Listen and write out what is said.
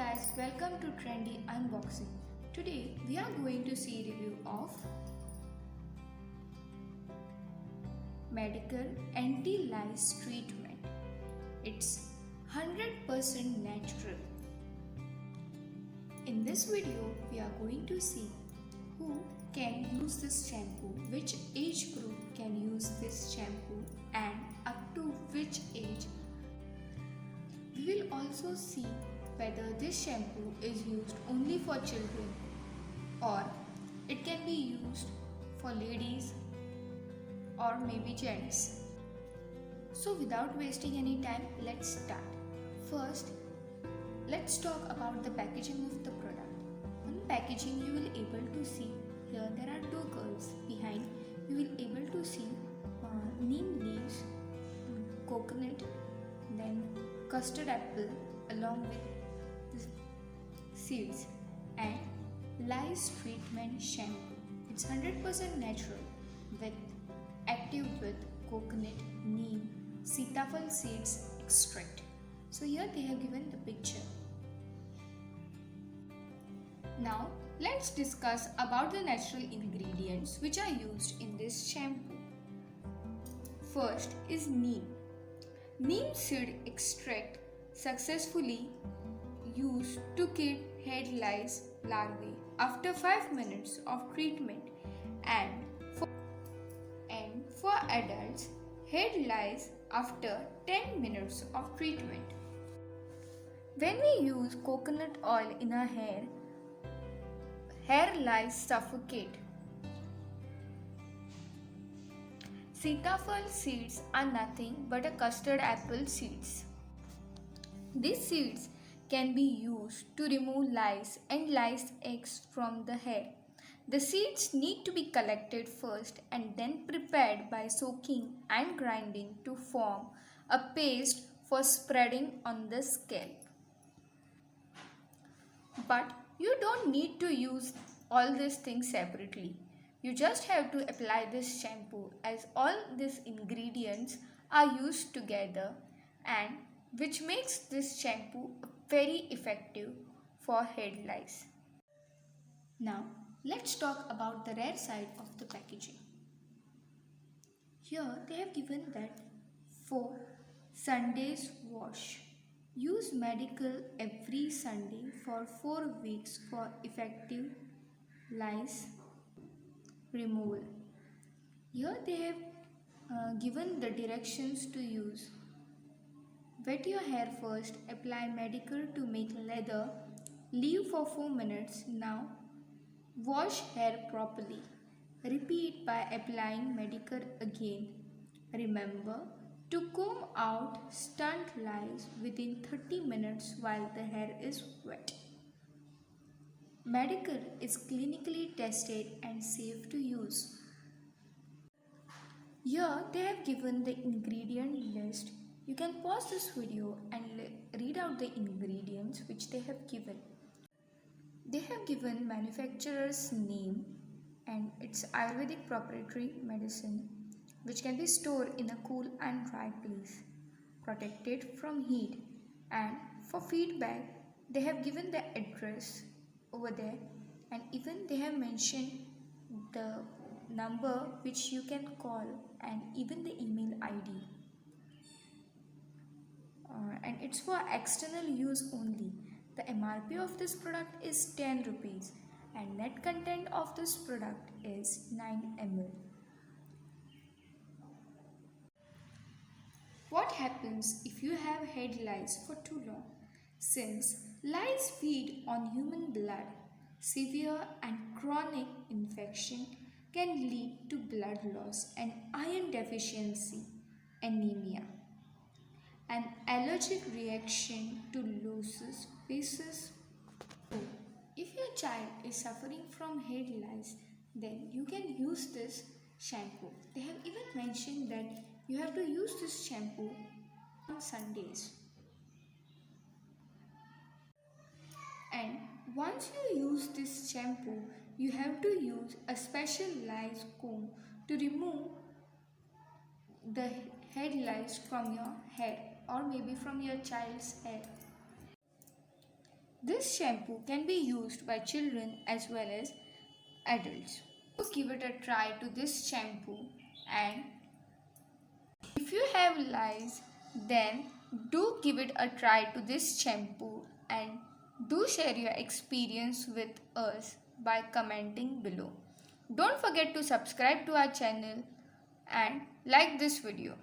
guys, welcome to Trendy Unboxing. Today we are going to see review of Mediker Anti-Lice Treatment. It's 100% natural. In this video we are going to see who can use this shampoo, which age group can use this shampoo and up to which age. We will also see whether this shampoo is used only for children or it can be used for ladies or maybe gents. So without wasting any time, let's start. First, let's talk about the packaging of the product. On packaging you will able to see here there are two curls. Behind you will able to see neem leaves, coconut, then custard apple along with seeds and lice treatment shampoo. It's 100% natural with active with coconut, neem, sitafal seeds extract. So here they have given the picture. Now let's discuss about the natural ingredients which are used in this shampoo. First is neem. Neem seed extract successfully used to kill head lice larvae after 5 minutes of treatment and for adults head lice after 10 minutes of treatment. When we use coconut oil in our hair lice suffocate. Sitafal seeds are nothing but a custard apple seeds. These seeds can be used to remove lice and lice eggs from the hair. The seeds need to be collected first and then prepared by soaking and grinding to form a paste for spreading on the scalp. But you don't need to use all these things separately. You just have to apply this shampoo as all these ingredients are used together and which makes this shampoo very effective for head lice. Now let's talk about the rare side of the packaging. Here they have given that for Sunday's wash. Use Mediker every Sunday for 4 weeks for effective lice removal. Here they have given the directions to use. Wet your hair first, apply Mediker to make lather, leave for 4 minutes. Now wash hair properly. Repeat by applying Mediker again. Remember to comb out stunt lice within 30 minutes while the hair is wet. Mediker is clinically tested and safe to use. Here they have given the ingredient list. You can pause this video and read out the ingredients which they have given. They have given manufacturer's name and it's Ayurvedic proprietary medicine which can be stored in a cool and dry place, protected from heat. And for feedback, they have given the address over there and even they have mentioned the number which you can call and even the email ID. And it's for external use only. The MRP of this product is 10 rupees and net content of this product is 9 ml. What happens if you have head lice for too long? Since lice feed on human blood, severe and chronic infection can lead to blood loss and iron deficiency, anemia. An allergic reaction to loose pieces. If your child is suffering from head lice, then you can use this shampoo. They have even mentioned that you have to use this shampoo on Sundays. And once you use this shampoo, you have to use a special lice comb to remove the head lice from your hair or maybe from your child's hair. This shampoo can be used by children as well as adults. So give it a try to this shampoo, and if you have lice, then do give it a try to this shampoo and do share your experience with us by commenting below. Don't forget to subscribe to our channel and like this video.